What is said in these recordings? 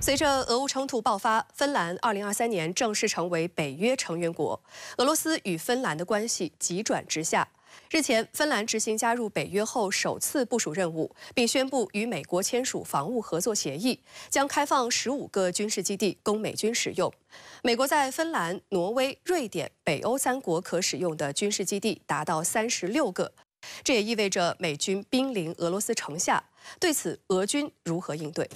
随着俄乌冲突爆发，芬兰2023年正式成为北约成员国，俄罗斯与芬兰的关系急转直下。日前，芬兰执行加入北约后首次部署任务，并宣布与美国签署防务合作协议，将开放15个军事基地供美军使用。美国在芬兰、挪威、瑞典、北欧3国可使用的军事基地达到36个，这也意味着美军兵临俄罗斯城下。对此，俄军如何应对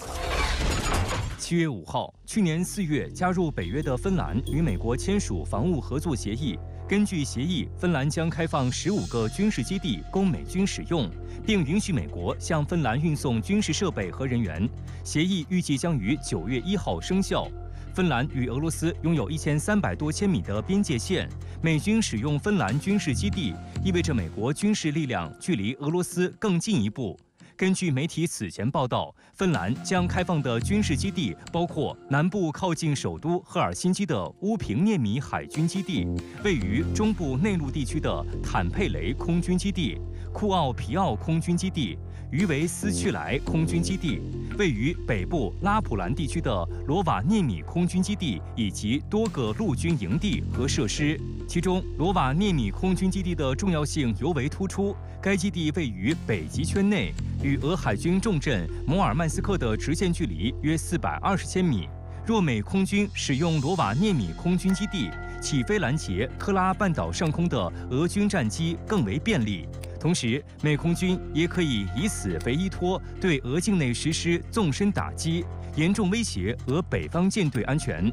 ？7月5号，去年4月加入北约的芬兰与美国签署防务合作协议。根据协议，芬兰将开放15个军事基地供美军使用，并允许美国向芬兰运送军事设备和人员。协议预计将于9月1号生效。芬兰与俄罗斯拥有1300多千米的边界线，美军使用芬兰军事基地，意味着美国军事力量距离俄罗斯更进一步。根据媒体此前报道，芬兰将开放的军事基地包括南部靠近首都赫尔辛基的乌平涅米海军基地，位于中部内陆地区的坦佩雷空军基地、库奥皮奥空军基地、于维斯屈莱空军基地，位于北部拉普兰地区的罗瓦涅米空军基地以及多个陆军营地和设施。其中，罗瓦涅米空军基地的重要性尤为突出。该基地位于北极圈内，与俄海军重镇摩尔曼斯克的直线距离约420千米。若美空军使用罗瓦涅米空军基地，起飞拦截特拉半岛上空的俄军战机更为便利。同时，美空军也可以以此为依托，对俄境内实施纵深打击，严重威胁俄北方舰队安全。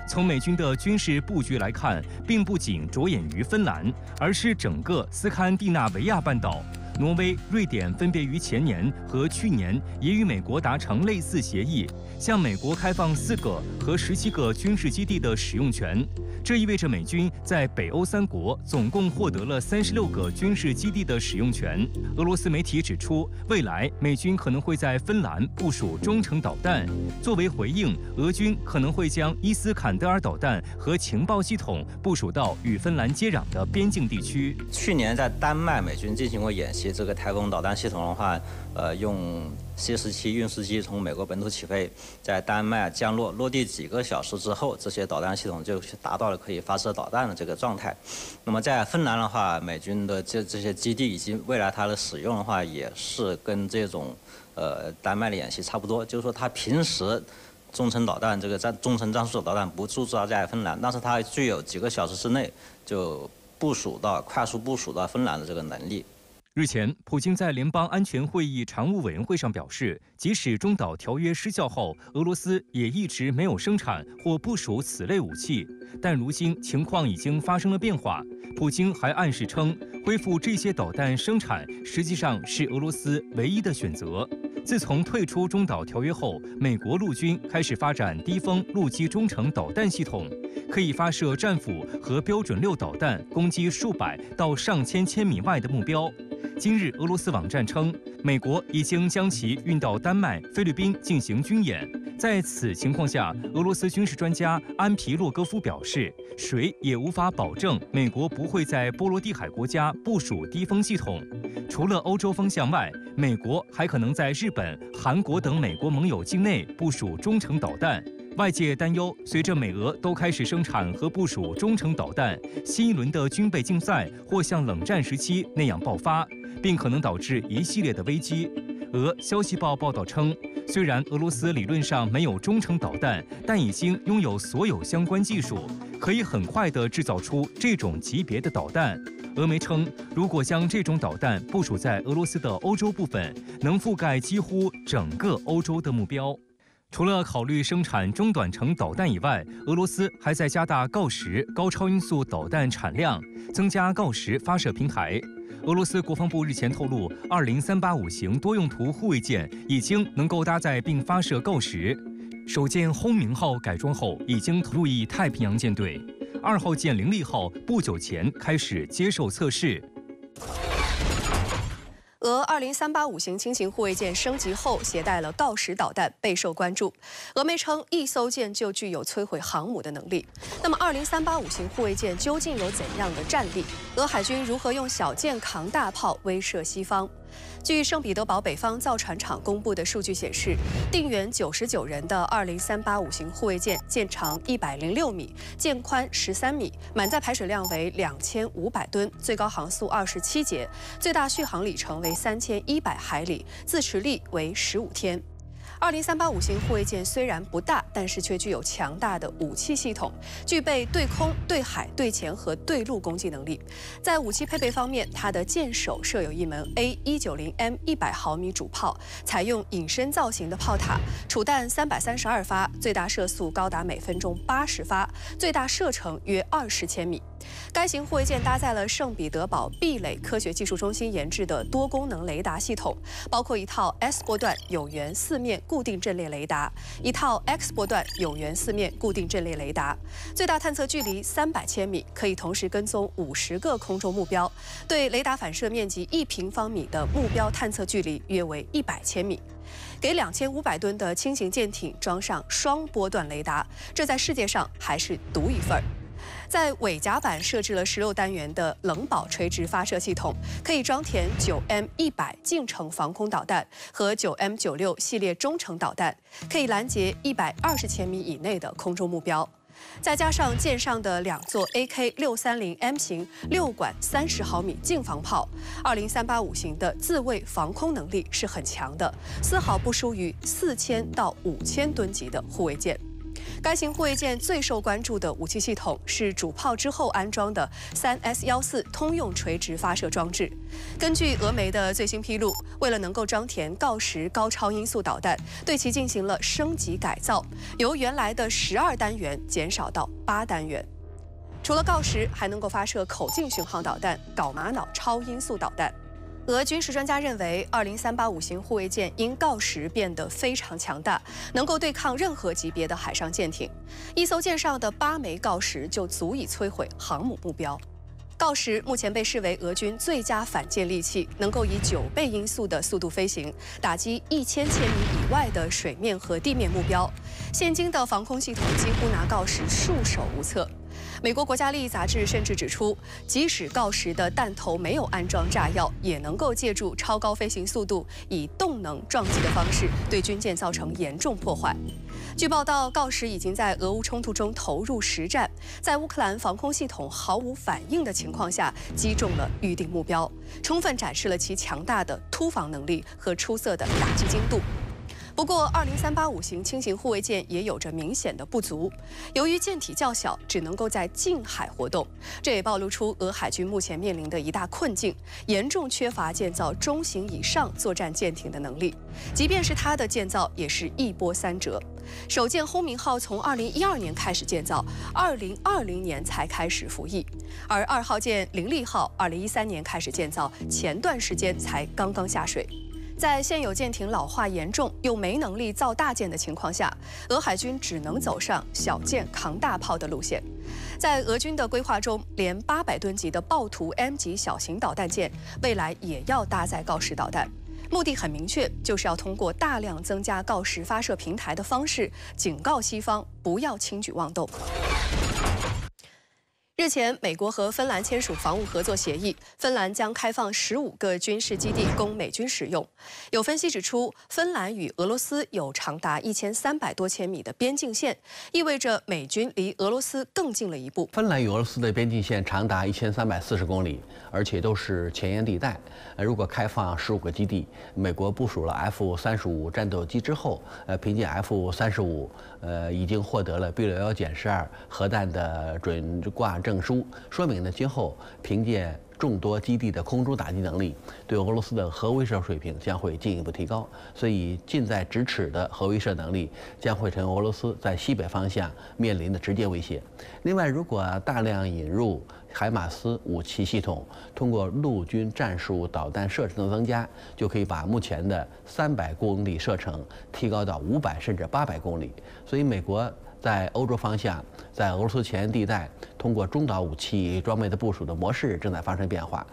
从美军的军事布局来看，并不仅着眼于芬兰，而是整个斯堪的纳维亚半岛。挪威、瑞典分别于前年和去年也与美国达成类似协议，向美国开放4个和17个军事基地的使用权。这意味着美军在北欧3国总共获得了36个军事基地的使用权。俄罗斯媒体指出，未来美军可能会在芬兰部署中程导弹。作为回应，俄军可能会将伊斯坎德尔导弹和情报系统部署到与芬兰接壤的边境地区。去年在丹麦，美军进行过演习，这个台风导弹系统的话，用C-17运输机从美国本土起飞，在丹麦降落，落地几个小时之后，这些导弹系统就达到了可以发射导弹的这个状态。那么在芬兰的话，美军的这些基地以及未来它的使用的话，也是跟这种丹麦的演习差不多，就是说它平时中程导弹这个中程战术导弹不驻扎在芬兰，但是它具有几个小时之内就快速部署到芬兰的这个能力。日前，普京在联邦安全会议常务委员会上表示，即使中导条约失效后，俄罗斯也一直没有生产或部署此类武器。但如今情况已经发生了变化。普京还暗示称，恢复这些导弹生产实际上是俄罗斯唯一的选择。自从退出中导条约后，美国陆军开始发展低风陆基中程导弹系统，可以发射战斧和标准6导弹，攻击数百到上千米外的目标。今日，俄罗斯网站称，美国已经将其运到丹麦、菲律宾进行军演。在此情况下，俄罗斯军事专家安皮洛戈夫表示，谁也无法保证美国不会在波罗的海国家部署低风系统。除了欧洲方向外，美国还可能在日本、韩国等美国盟友境内部署中程导弹。外界担忧，随着美俄都开始生产和部署中程导弹，新一轮的军备竞赛或像冷战时期那样爆发，并可能导致一系列的危机。俄消息报报道称，虽然俄罗斯理论上没有中程导弹，但已经拥有所有相关技术，可以很快地制造出这种级别的导弹。俄媒称，如果将这种导弹部署在俄罗斯的欧洲部分，能覆盖几乎整个欧洲的目标。除了考虑生产中短程导弹以外，俄罗斯还在加大锆石高超音速导弹产量，增加锆石发射平台。俄罗斯国防部日前透露，20-385型多用途护卫舰已经能够搭载并发射锆石。首舰轰鸣号改装后，已经投入役太平洋舰队。2号舰凌厉号不久前开始接受测试。俄20-385型轻型护卫舰升级后携带了锆石导弹，备受关注。俄媒称，一艘舰就具有摧毁航母的能力。那么20-385型护卫舰究竟有怎样的战力？俄海军如何用小舰扛大炮威慑西方？据圣彼得堡北方造船厂公布的数据显示，定员99人的20385型护卫舰舰长106米，舰宽13米，满载排水量为2500吨，最高航速27节，最大续航里程为3100海里，自持力为15天。20385型护卫舰虽然不大，但是却具有强大的武器系统，具备对空、对海、对潜和对陆攻击能力。在武器配备方面，它的舰首设有一门 A190M 100毫米主炮，采用隐身造型的炮塔，储弹332发，最大射速高达每分钟80发，最大射程约20千米。该型护卫舰搭载了圣彼得堡壁垒科学技术中心研制的多功能雷达系统，包括一套 S 波段有源4面固定阵列雷达，一套 X 波段有源4面固定阵列雷达，最大探测距离300千米，可以同时跟踪50个空中目标，对雷达反射面积1平方米的目标探测距离约为100千米。给2500吨的轻型舰艇装上双波段雷达，这在世界上还是独一份儿。在尾甲板设置了16单元的冷堡垂直发射系统，可以装填9M100近程防空导弹和9M96系列中程导弹，可以拦截120千米以内的空中目标。再加上舰上的2座 AK630M 型6管30毫米近防炮，20385型的自卫防空能力是很强的，丝毫不输于4000到5000吨级的护卫舰。该型护卫舰最受关注的武器系统是主炮之后安装的3S14通用垂直发射装置。根据俄媒的最新披露，为了能够装填锆石高超音速导弹，对其进行了升级改造，由原来的12单元减少到8单元。除了锆石，还能够发射口径巡航导弹、缟玛瑙超音速导弹。俄军事专家认为，20385型护卫舰因锆石变得非常强大，能够对抗任何级别的海上舰艇。一艘舰上的8枚锆石就足以摧毁航母目标。锆石目前被视为俄军最佳反舰利器，能够以9倍音速的速度飞行，打击1000千米以外的水面和地面目标。现今的防空系统几乎拿锆石束手无策。美国国家利益杂志甚至指出，即使锆石的弹头没有安装炸药，也能够借助超高飞行速度，以动能撞击的方式对军舰造成严重破坏。据报道，锆石已经在俄乌冲突中投入实战，在乌克兰防空系统毫无反应的情况下，击中了预定目标，充分展示了其强大的突防能力和出色的打击精度。不过，20385型轻型护卫舰也有着明显的不足，由于舰体较小，只能够在近海活动，这也暴露出俄海军目前面临的一大困境，严重缺乏建造中型以上作战舰艇的能力。即便是它的建造，也是一波三折。首舰轰鸣号从2012年开始建造，2020年才开始服役，而2号舰凌厉号2013年开始建造，前段时间才刚刚下水。在现有舰艇老化严重又没能力造大舰的情况下，俄海军只能走上小舰扛大炮的路线。在俄军的规划中，连800吨级的豹图 M 级小型导弹舰未来也要搭载锆石导弹。目的很明确，就是要通过大量增加锆石发射平台的方式，警告西方不要轻举妄动。日前，美国和芬兰签署防务合作协议，芬兰将开放15个军事基地供美军使用。有分析指出，芬兰与俄罗斯有长达1300多千米的边境线，意味着美军离俄罗斯更近了一步。芬兰与俄罗斯的边境线长达1340公里，而且都是前沿地带。如果开放15个基地，美国部署了 F-35战斗机之后，凭借 F-35，已经获得了 B61-12核弹的准挂证书，说明呢，今后凭借众多基地的空中打击能力，对俄罗斯的核威慑水平将会进一步提高。所以，近在咫尺的核威慑能力将会成为俄罗斯在西北方向面临的直接威胁。另外，如果大量引入海马斯武器系统，通过陆军战术导弹射程的增加，就可以把目前的300公里射程提高到500甚至800公里。所以，美国在欧洲方向，在俄罗斯前沿地带，通过中导武器装备的部署的模式正在发生变化。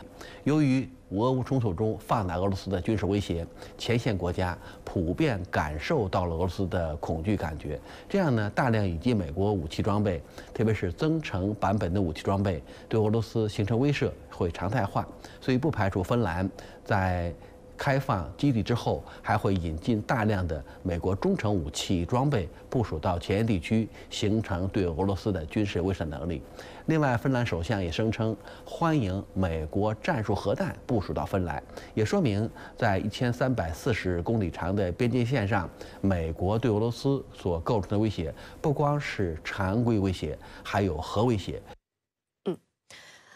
由于俄乌冲突中放大俄罗斯的军事威胁，前线国家普遍感受到了俄罗斯的恐惧感觉。这样呢，大量引进美国武器装备，特别是增程版本的武器装备，对俄罗斯形成威慑会常态化。所以不排除芬兰在开放基地之后，还会引进大量的美国中程武器装备部署到前沿地区，形成对俄罗斯的军事威慑能力。另外，芬兰首相也声称欢迎美国战术核弹部署到芬兰，也说明在1340公里长的边界线上，美国对俄罗斯所构成的威胁不光是常规威胁，还有核威胁。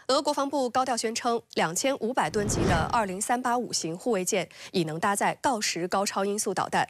俄国防部高调宣称，2500吨级的20385型护卫舰已能搭载锆石高超音速导弹。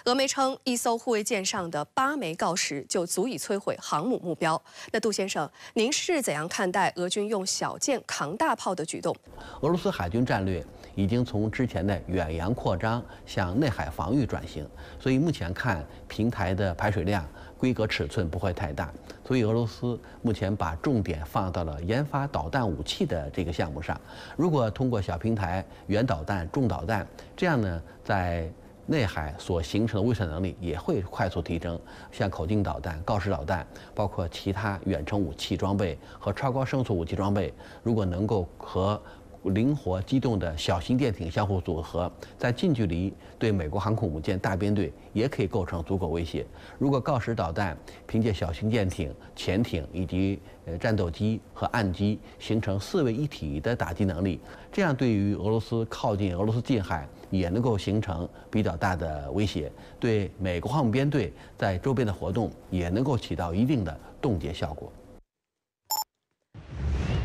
俄媒称，一艘护卫舰上的8枚锆石就足以摧毁航母目标。那杜先生，您是怎样看待俄军用小舰扛大炮的举动？俄罗斯海军战略已经从之前的远洋扩张向内海防御转型，所以目前看平台的排水量、规格尺寸不会太大，所以俄罗斯目前把重点放到了研发导弹武器的这个项目上。如果通过小平台、远导弹、重导弹，这样呢，在内海所形成的威慑能力也会快速提升。像口径导弹、锆石导弹，包括其他远程武器装备和超高声速武器装备，如果能够和灵活机动的小型舰艇相互组合，在近距离对美国航空母舰大编队也可以构成足够威胁。如果锆石导弹凭借小型舰艇、潜艇以及战斗机和岸基形成4位一体的打击能力，这样对于俄罗斯靠近俄罗斯近海也能够形成比较大的威胁，对美国航母编队在周边的活动也能够起到一定的冻结效果。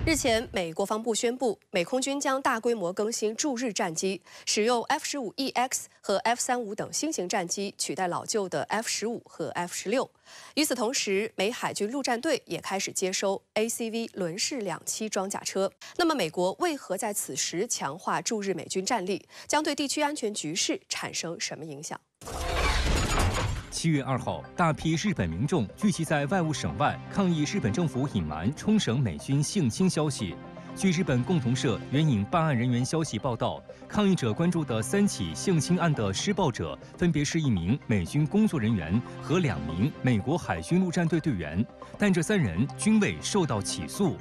日前，美国防部宣布，美空军将大规模更新驻日战机，使用 F-15EX 和 F-35等新型战机取代老旧的 F-15和 F-16。与此同时，美海军陆战队也开始接收 ACV 轮式2栖装甲车。那么，美国为何在此时强化驻日美军战力，将对地区安全局势产生什么影响？7月2号，大批日本民众聚集在外务省外，抗议日本政府隐瞒冲绳美军性侵消息。据日本共同社援引办案人员消息报道，抗议者关注的3起性侵案的施暴者，分别是1名美军工作人员和2名美国海军陆战队队员，但这3人均未受到起诉。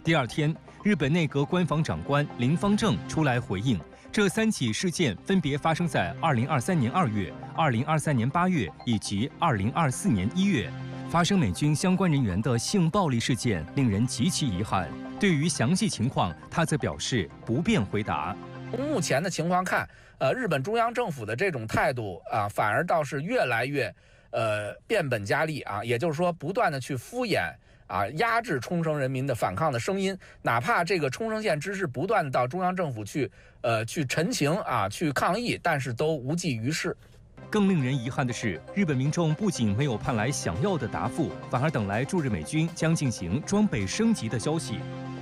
第二天，日本内阁官房长官林芳正出来回应。这3起事件分别发生在2023年2月、2023年8月以及2024年1月。发生美军相关人员的性暴力事件令人极其遗憾。对于详细情况，他则表示不便回答。从目前的情况看，日本中央政府的这种态度啊，反而倒是越来越变本加厉啊，也就是说，不断的去敷衍。压制冲绳人民的反抗的声音，哪怕这个冲绳县知事不断地到中央政府去陈情去抗议，但是都无济于事。更令人遗憾的是，日本民众不仅没有盼来想要的答复，反而等来驻日美军将进行装备升级的消息。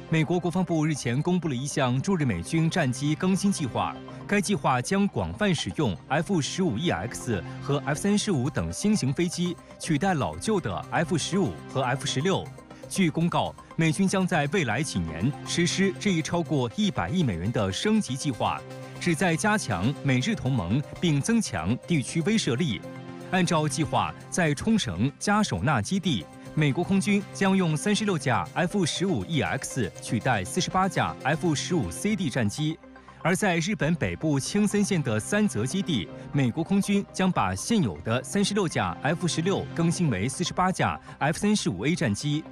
美国国防部日前公布了一项驻日美军战机更新计划，该计划将广泛使用 F-15EX 和 F-35等新型飞机，取代老旧的 F-15和 F-16。据公告，美军将在未来几年实施这一超过100亿美元的升级计划，旨在加强美日同盟并增强地区威慑力。按照计划，在冲绳加手纳基地，美国空军将用36架 F-15EX 取代48架 F-15CD 战机。而在日本北部青森县的三泽基地，美国空军将把现有的36架 F-16更新为48架 F-35A 战机。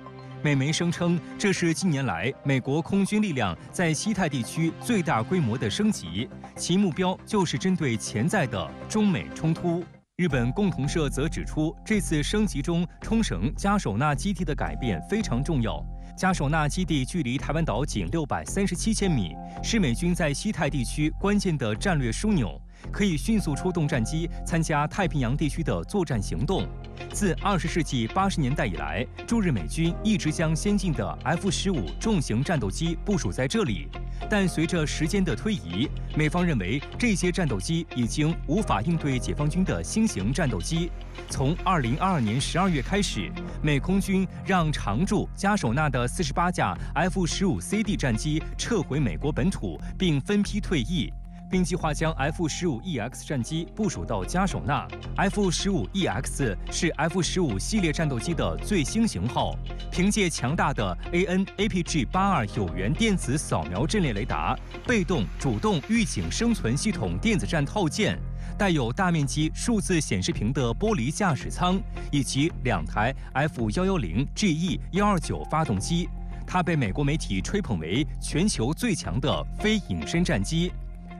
美媒声称，这是近年来美国空军力量在西太地区最大规模的升级，其目标就是针对潜在的中美冲突。日本共同社则指出，这次升级中，冲绳加手纳基地的改变非常重要。加手纳基地距离台湾岛仅637千米，是美军在西太地区关键的战略枢纽，可以迅速出动战机参加太平洋地区的作战行动。自20世纪80年代以来，驻日美军一直将先进的 F-15重型战斗机部署在这里，但随着时间的推移，美方认为这些战斗机已经无法应对解放军的新型战斗机。从2022年12月开始，美空军让常驻加手纳的48架 F-15CD 战机撤回美国本土，并分批退役。并计划将 F-15EX 战机部署到加手纳。F-15EX 是 F-15系列战斗机的最新型号，凭借强大的 AN/APG-82有源电子扫描阵列雷达、被动、主动预警生存系统电子战套件。带有大面积数字显示屏的玻璃驾驶舱，以及2台 F-110GE-129发动机，它被美国媒体吹捧为全球最强的非隐身战机。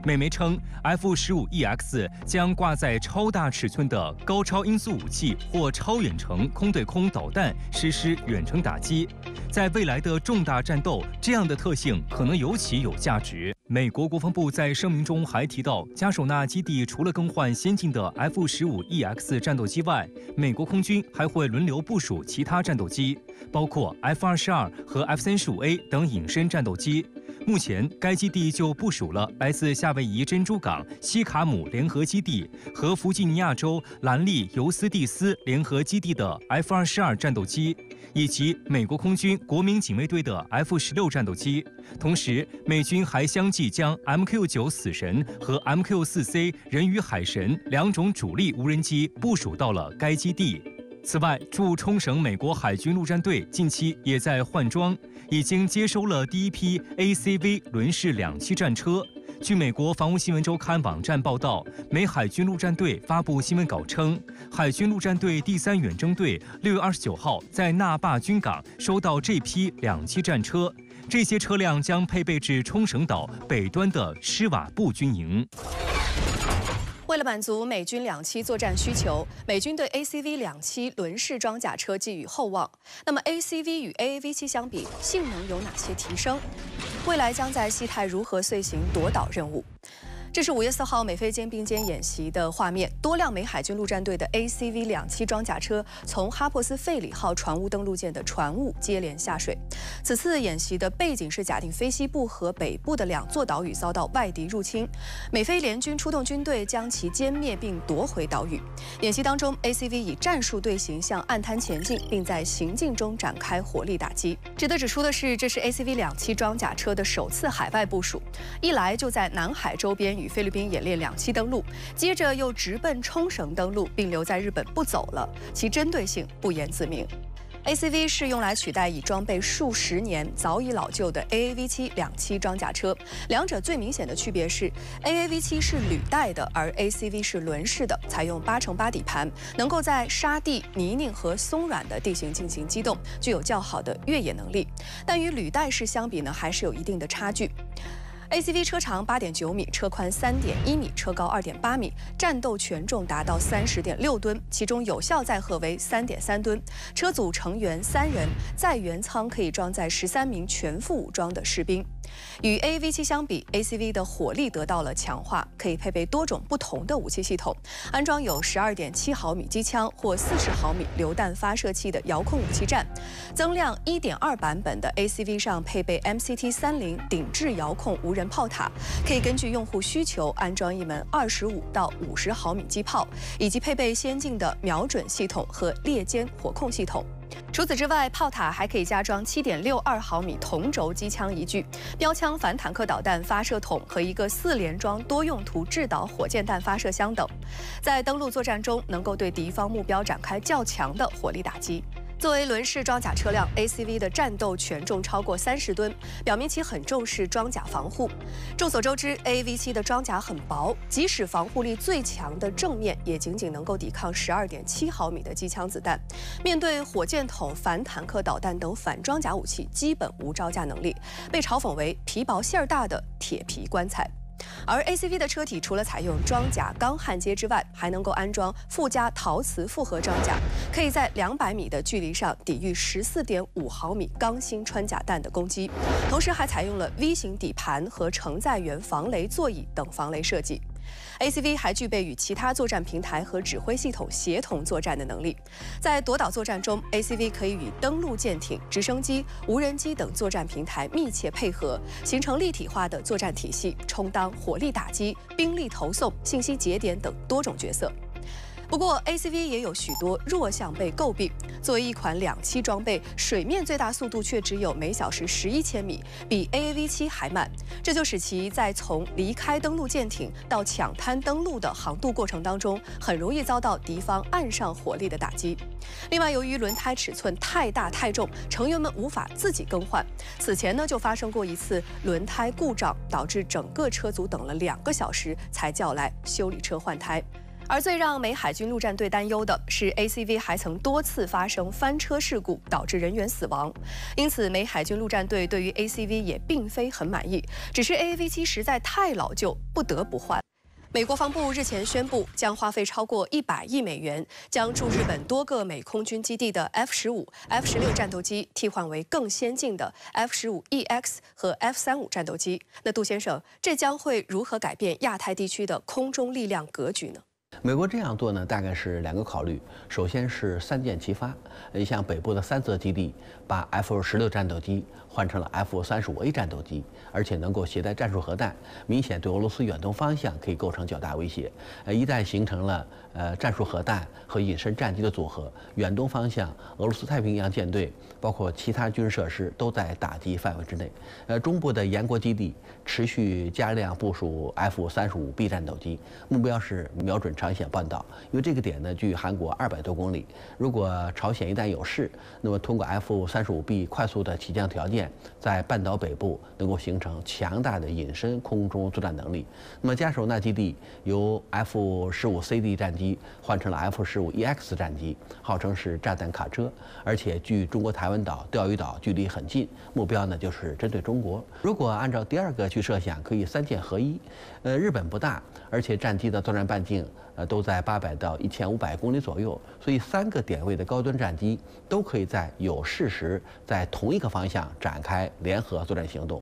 美媒称 ，F-15EX 将挂载超大尺寸的高超音速武器或超远程空对空导弹实施远程打击。在未来的重大战斗，这样的特性可能尤其有价值。美国国防部在声明中还提到，加手纳基地除了更换先进的 F-15EX 战斗机外，美国空军还会轮流部署其他战斗机，包括 F-22和 F-35A 等隐身战斗机。目前，该基地就部署了来自夏威夷珍珠港西卡姆联合基地和弗吉尼亚州兰利尤斯蒂斯联合基地的 F-22战斗机，以及美国空军国民警卫队的 F-16战斗机。同时，美军还相继将 MQ-9死神和 MQ-4C 人鱼海神2种主力无人机部署到了该基地。此外，驻冲绳美国海军陆战队近期也在换装，已经接收了第一批 ACV 轮式2栖战车。据美国防务新闻周刊网站报道，美海军陆战队发布新闻稿称，海军陆战队第3远征队6月29号在那霸军港收到这批2栖战车，这些车辆将配备至冲绳岛北端的施瓦布军营。为了满足美军2栖作战需求，美军对 ACV 2栖轮式装甲车寄予厚望。那么 ACV 与 AAV7相比，性能有哪些提升？未来将在西太如何遂行夺岛任务？这是5月4号美菲肩并肩演习的画面，多辆美海军陆战队的 ACV 2栖装甲车从哈珀斯费里号船坞登陆舰的船坞接连下水。此次演习的背景是假定非西部和北部的2座岛屿遭到外敌入侵，美菲联军出动军队将其歼灭并夺回岛屿。演习当中 ，ACV 以战术队形向岸滩前进，并在行进中展开火力打击。值得指出的是，这是 ACV 2栖装甲车的首次海外部署，一来就在南海周边与菲律宾演练2栖登陆，接着又直奔冲绳登陆，并留在日本不走了，其针对性不言自明。ACV 是用来取代已装备数十年、早已老旧的 AAV7 2栖装甲车，两者最明显的区别是 ，AAV7 是履带的，而 ACV 是轮式的，采用8×8底盘，能够在沙地、泥泞和松软的地形进行机动，具有较好的越野能力。但与履带式相比呢，还是有一定的差距。ACV 车长8.9米，车宽3.1米，车高2.8米，战斗权重达到30.6吨，其中有效载荷为3.3吨。车组成员3人，载员舱可以装载13名全副武装的士兵。与 AAV7 相比 ，ACV 的火力得到了强化，可以配备多种不同的武器系统，安装有12.7毫米机枪或40毫米榴弹发射器的遥控武器站。增量1.2版本的 ACV 上配备 MCT-30顶置遥控无人炮塔，可以根据用户需求安装一门25到50毫米机炮，以及配备先进的瞄准系统和猎歼火控系统。除此之外，炮塔还可以加装7.62毫米同轴机枪一具、标枪反坦克导弹发射筒和一个4连装多用途制导火箭弹发射箱等，在登陆作战中能够对敌方目标展开较强的火力打击。作为轮式装甲车辆 ，ACV 的战斗权重超过30吨，表明其很重视装甲防护。众所周知 ，AAV7 的装甲很薄，即使防护力最强的正面，也仅仅能够抵抗12.7毫米的机枪子弹。面对火箭筒、反坦克导弹等反装甲武器，基本无招架能力，被嘲讽为皮薄馅儿大的铁皮棺材。而 ACV 的车体除了采用装甲钢焊接之外，还能够安装附加陶瓷复合装甲，可以在200米的距离上抵御14.5毫米钢芯穿甲弹的攻击。同时还采用了 V 型底盘和承载员防雷座椅等防雷设计。ACV 还具备与其他作战平台和指挥系统协同作战的能力。在夺岛作战中 ，ACV 可以与登陆舰艇、直升机、无人机等作战平台密切配合，形成立体化的作战体系，充当火力打击、兵力投送、信息节点等多种角色。不过 ACV 也有许多弱项被诟病。作为一款2栖装备，水面最大速度却只有每小时11千米，比 AAV7还慢。这就使其在从离开登陆舰艇到抢滩登陆的航渡过程当中，很容易遭到敌方岸上火力的打击。另外，由于轮胎尺寸太大太重，成员们无法自己更换。此前呢，就发生过一次轮胎故障，导致整个车组等了2个小时才叫来修理车换胎。而最让美海军陆战队担忧的是 ，ACV 还曾多次发生翻车事故，导致人员死亡。因此，美海军陆战队对于 ACV 也并非很满意，只是 AAV7实在太老旧，不得不换。美国防部日前宣布，将花费超过100亿美元，将驻日本多个美空军基地的 F-15、F-16战斗机替换为更先进的 F-15EX 和 F-35战斗机。那杜先生，这将会如何改变亚太地区的空中力量格局呢？美国这样做呢，大概是2个考虑。首先是3箭齐发，像北部的3泽基地把 F-16战斗机换成了 F-35A 战斗机，而且能够携带战术核弹，明显对俄罗斯远东方向可以构成较大威胁。一旦形成了战术核弹和隐身战机的组合，远东方向俄罗斯太平洋舰队包括其他军事设施都在打击范围之内。中部的延国基地持续加量部署 F-35B 战斗机，目标是瞄准朝鲜半岛，因为这个点呢距韩国200多公里。如果朝鲜一旦有事，那么通过 F-35B 快速的起降条件，在半岛北部能够形成强大的隐身空中作战能力。那么加手纳基地由 F-15CD 战机换成了 F-15EX 战机，号称是炸弹卡车，而且距中国台湾岛、钓鱼岛距离很近，目标呢就是针对中国。如果按照第2个去设想，可以3箭合一。日本不大，而且战机的作战半径都在800到1500公里左右，所以3个点位的高端战机都可以在有事时在同一个方向展开联合作战行动。